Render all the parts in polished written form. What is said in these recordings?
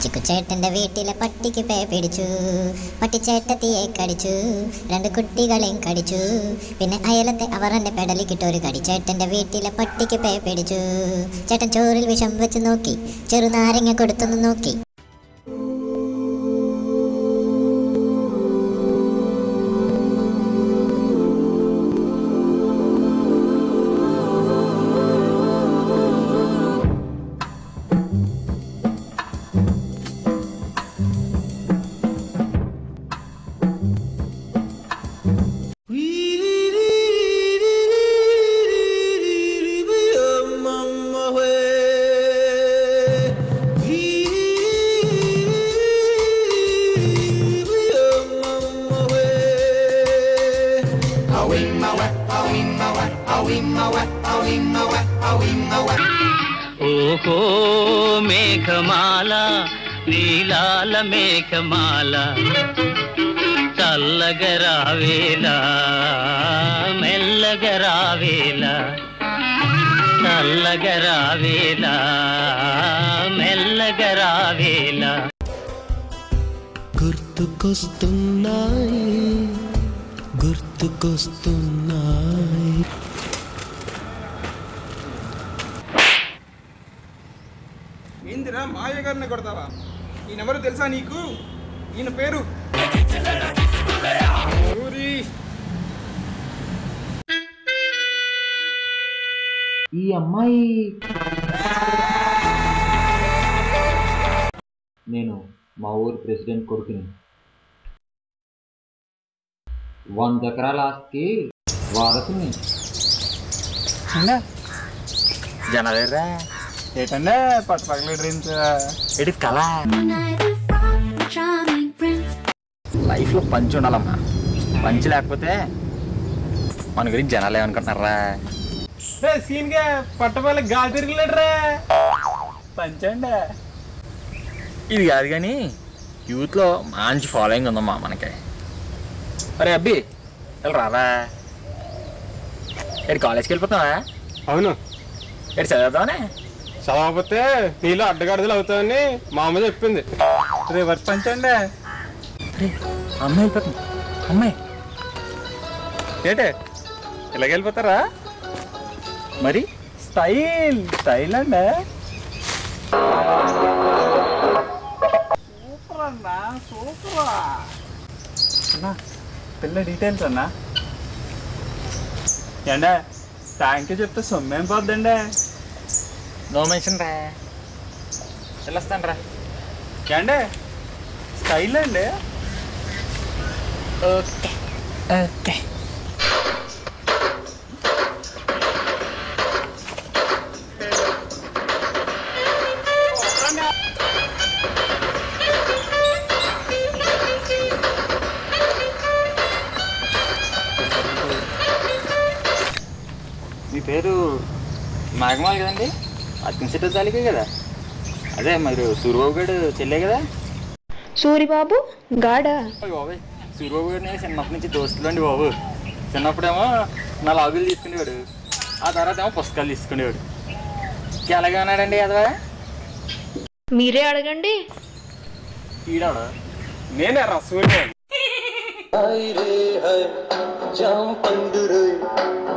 ചിക്കുചേട്ടന്റെ വീട്ടിലെ പട്ടിക്ക് പേ പിടിച്ചു, പട്ടിച്ചേട്ടത്തിയെ കടിച്ചു, 2 കുട്ടികളെയും കടിച്ചു. പിന്നെ അയലത്തെ അവർ എന്നെ പെടലിക്കിട്ട് ഒരു കടി. ചേട്ടന്റെ വീട്ടിലെ പട്ടിക്ക് പേ പിടിച്ചു. ചേട്ടൻ ചോറിൽ വിഷം വെച്ച് നോക്കി, ചെറുനാരങ്ങ കൊടുത്തൊന്ന് നോക്കി. ఓహో మేఘమాల, నీలాల మేఘమాల, చల్లగరావేలా మెల్లగరావేలా, చల్లగరావేలా మెల్లగరావేలా. గుర్తుకొస్తున్నాయి గుర్తుకొస్తున్నాయి. ఏందిరా మాయ గారిని కొడతావా? ఈయనెవరు తెలుసా నీకు? ఈయన పేరు ఈ అమ్మాయి నేను మా ఊరు ప్రెసిడెంట్ కొడుకుని. 100 ఎకరాల ఆస్తికి వారసుని. జనలేరా ఏటంటే పట్టుపక్కల డ్రీమ్స్ ఎడి కళ. లైఫ్లో పంచి ఉండాలమ్మా, పంచి లేకపోతే మన గురించి జనాలు ఏమనుకుంటున్నారా? సీన్గా పట్టపల్లి గాలి తిరిగిలేడరా పంచండి. ఇది కాదు కానీ యూత్లో మంచి ఫాలోయింగ్ ఉందమ్మా మనకి. అరే అబ్బి వెళ్ళి రారా, ఎడి కాలేజ్కి వెళ్ళిపోతావా? అవును. ఎడి చదివేద్దామనే. చదవకపోతే నీళ్ళు అడ్డగాడిదలు అవుతాయని మా అమ్మ చెప్పింది. రివర్స్ పంచండి. అరే అమ్మాయి వెళ్ళిపోతుంది. అమ్మాయి ఏంటే ఇలాగ వెళ్ళిపోతారా? మరి స్టైల్ స్టైల్ అండి. సూపర్ అన్నా, సూపర్ అన్నా. పిల్ల డీటెయిల్స్ అన్నా ఏండే? థ్యాంక్ యూ చెప్తే సొమ్మేం పోద్దండి. నో మెన్షన్ రా, వెళ్ళొస్తాను రా. ఏండే స్టైల్ అండి. Okay okay. మీ పేరు నాగమాల్ కదండి? అత్యంత జాలికే కదా? అదే మీరు సూరిబాబు గారు చెల్లే కదా? సూరిబాబు గాడా? బాబు సూరిబాబు గారిని చిన్నప్పటి నుంచి దోస్తులు అండి బాబు. చిన్నప్పుడేమో నా లాగులు తీసుకునేవాడు, ఆ తర్వాత ఏమో పుస్తకాలు తీసుకునేవాడు. ఎలాగే ఉన్నాడండి అదవా? మీరే అడగండి. ఈడాడు నేనే రా సూర్య.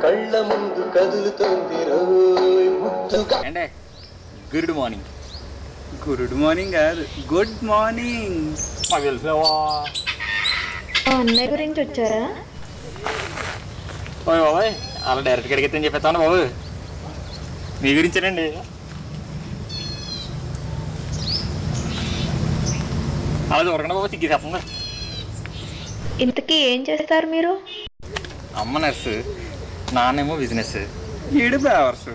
కళ్ళ ముందు కదులుతోంది అంటే గుడ్ మార్నింగ్. గుడ్ మార్నింగ్ కాదు, గుడ్ మార్నింగ్. మాకు తెలుసులేవా? అన్నయ్య గురించి వచ్చారా? ఓయ్ బాబాయ్ అలా డైరెక్ట్గా అడిగితే చెప్పేస్తాను బాబు. మీ గురించేనండి. అలా చూడకుండా బాబు, సిగ్గి చెప్పండి. ఇంతకీ ఏం చేస్తారు మీరు? అమ్మ నర్సు, నాన్నేమో బిజినెస్. ఈడు బ్యావర్స్.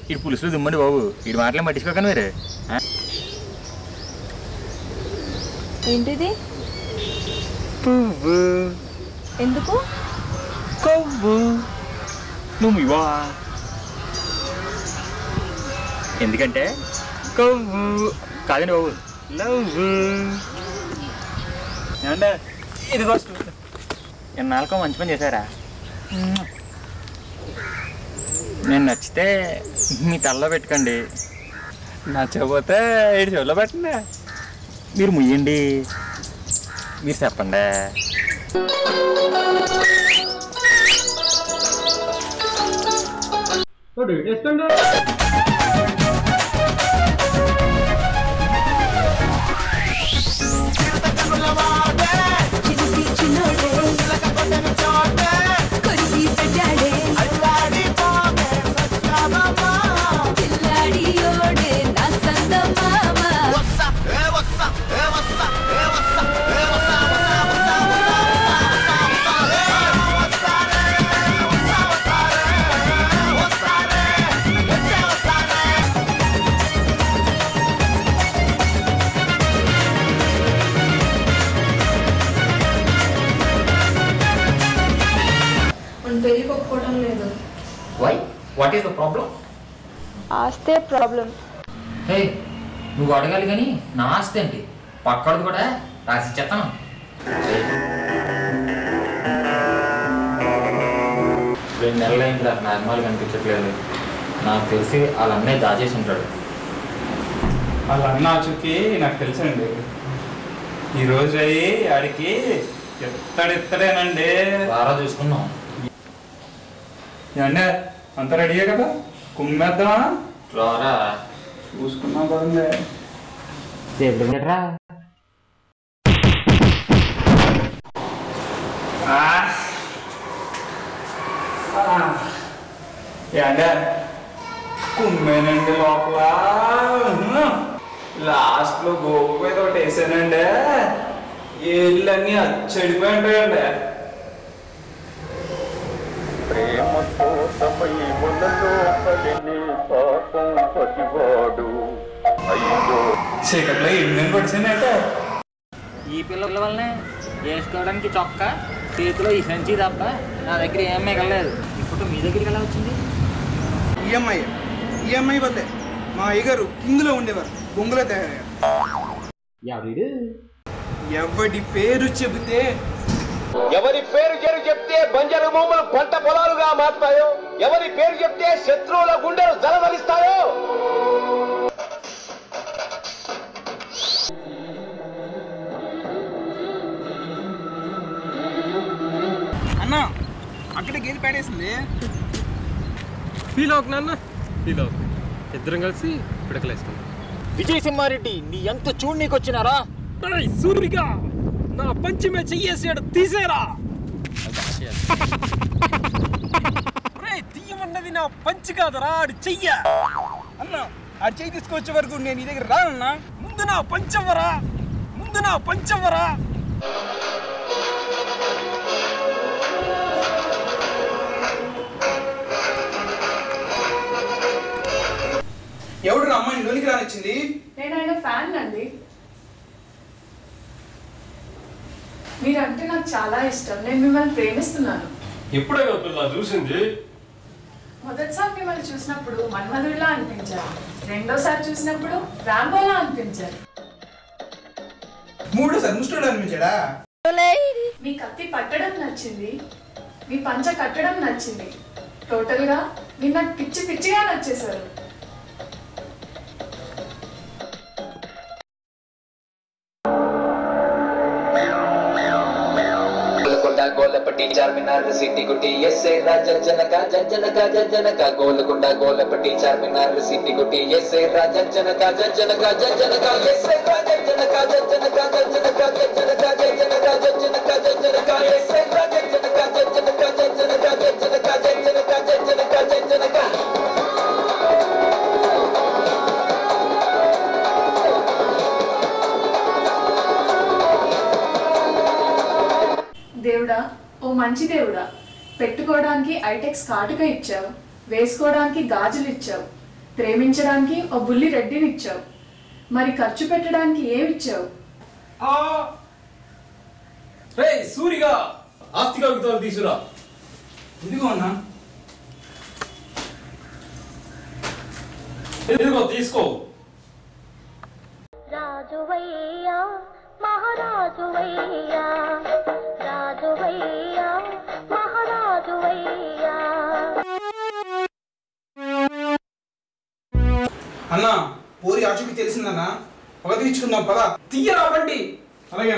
ఇటు పులుసులు దుమ్మండి బాబు, ఇటు మాటలే పట్టించుకోకండి మీరు. ఏంటిది? పువ్వు. ఎందుకు? కొవ్వు. నువ్వు ఇవా? ఎందుకంటే కొవ్వు కాదండి బాబు, లవ్. ఏమంటే ఇది ఫస్ట్ ఎన్నాళ్ళకో మంచి పని చేశారా? నేను నచ్చితే మీ తలలో పెట్టుకోండి, నచ్చకపోతే ఏడు చెవులో పెట్టండి. మీరు ముయ్యండి, మీరు చెప్పండి. పెళ్లి ఒప్పుకోవడం లేదు. Why what is the problem? ఆస్తే ప్రాబ్లం. హే నువ్వు అడగాలి కానీ నా ఆస్తి ఏంటి? పక్కడది కూడా రాసి చెత్తాను. 2 నెలలు అయింది నాకు నార్మల్ కనిపించట్లేదు. నాకు తెలిసి వాళ్ళ అన్నయ్య దాచేసి ఉంటాడు. వాళ్ళ అన్న చుక్కి నాకు తెలుసండి. ఈరోజు అయ్యి ఆడికి ఎత్తడెత్తడేనండి. బాగా చూసుకున్నాం. అంటే అంత రెడీయే కదా, కుమ్మేద్దామా? రారా చూసుకున్నాం కదండి. రా అంటే కుమ్మేనండి లోపల. లాస్ట్లో గోపు మీద ఒకటి వేసానండి, ఏళ్ళన్నీ అచ్చడిపోయి ఉంటాయండి. చీకట్లో ఎన్ని పడిచానంటే ఈ పిల్లల వల్లనే వేసుకోవడానికి చొక్కా, చేతిలో ఈ సంచి తప్ప నా దగ్గర ఏం మిగలలేదు. ఈ ఫోటో మీ దగ్గరికి ఎలా వచ్చింది? ఈఎంఐ వల్లే మా అయ్యగారు కింగ్లో ఉండేవారు, బొంగులో తయారయ్యారు. ఎవడి పేరు చెబితే ఎవరి పేరు చెప్తే బంజరు భూములు పంట పొలాలుగా మారుతాయో, ఎవరి పేరు చెప్తే శత్రువుల గుండెలు జలధరిస్తాయో. అన్న అక్కడ గేది పేడేసింది. ఫీల్ అవుతున్నా, ఫీల్ అవుతుంది. ఇద్దరం కలిసి పిడకలేసుకున్నాం. విజయ్ సింహారెడ్డి, నీ ఎంత చూడు నీకు వచ్చినారా? సూరిగా నా పంచమే చెయ్యేసాడు, తీసేరా. తీయమన్నది నా పంచి కాదరా, ఆడు చెయ్య. అన్న ఆ చెయ్యి తీసుకొచ్చే వరకు నేను నీ దగ్గర రానన్నా. ముందు నా పంచవరా, ముందు నా పంచవరా. ఎవడు అమ్మాయిని లోనికి రానిచ్చింది? నేను ఆయన ఫ్యాన్ అండి. మీరంటే నాకు చాలా ఇష్టం. నేను మిమ్మల్ని ప్రేమిస్తున్నాను. ఎప్పుడే పిల్ల చూసింది? మొదటిసారి మిమ్మల్ని చూసినప్పుడు మన్మధుడిలా అనిపించారు. రెండోసారి చూసినప్పుడు రాంబోలా అనిపించారు. మూడోసారి ముస్టోడు అనిపించాడా? మీ కత్తి పట్టడం నచ్చింది, మీ పంచ కట్టడం నచ్చింది. టోటల్గా మీరు నాకు పిచ్చి పిచ్చిగా నచ్చేశారు. గోలపట్టి చార్మినార్ సిటీ గుట్టి ఎస్ఏ రాజనక జనక జనక గోలకొండ గోలపట్టి చార్మినార్ సిటీ గుట్టి ఎస్ఏ రాజనక జనక జనక ఎస్ఏ రాజనక జనక జనక జనక జనక జనక జనక ఎస్ఏ రాజనక జనక జనక జనక జనక జనక జనక. దేవుడా, ఓ మంచి దేవుడా, పెట్టుకోవడానికి ఐటెక్స్ కాటుక ఇచ్చావు, వేసుకోవడానికి గాజులు ఇచ్చావు, ప్రేమించడానికి ఓ బుల్లి రెడ్డిని ఇచ్చావు, మరి ఖర్చు పెట్టడానికి ఏమిచ్చావు? సూరిగా ఆస్తి కాగితాలు తీసురా. ఇదిగో అన్నా. ఇదిగో తీసుకో. రాజువయ్యా మహారాజువయ్యా, రాజువయ్యా మహారాజువయ్యా. అన్నా పోరి ఆచూకి తెలిసిందన్నా పగ తీర్చుకుందాం పద తీయరా బండి. అలాగే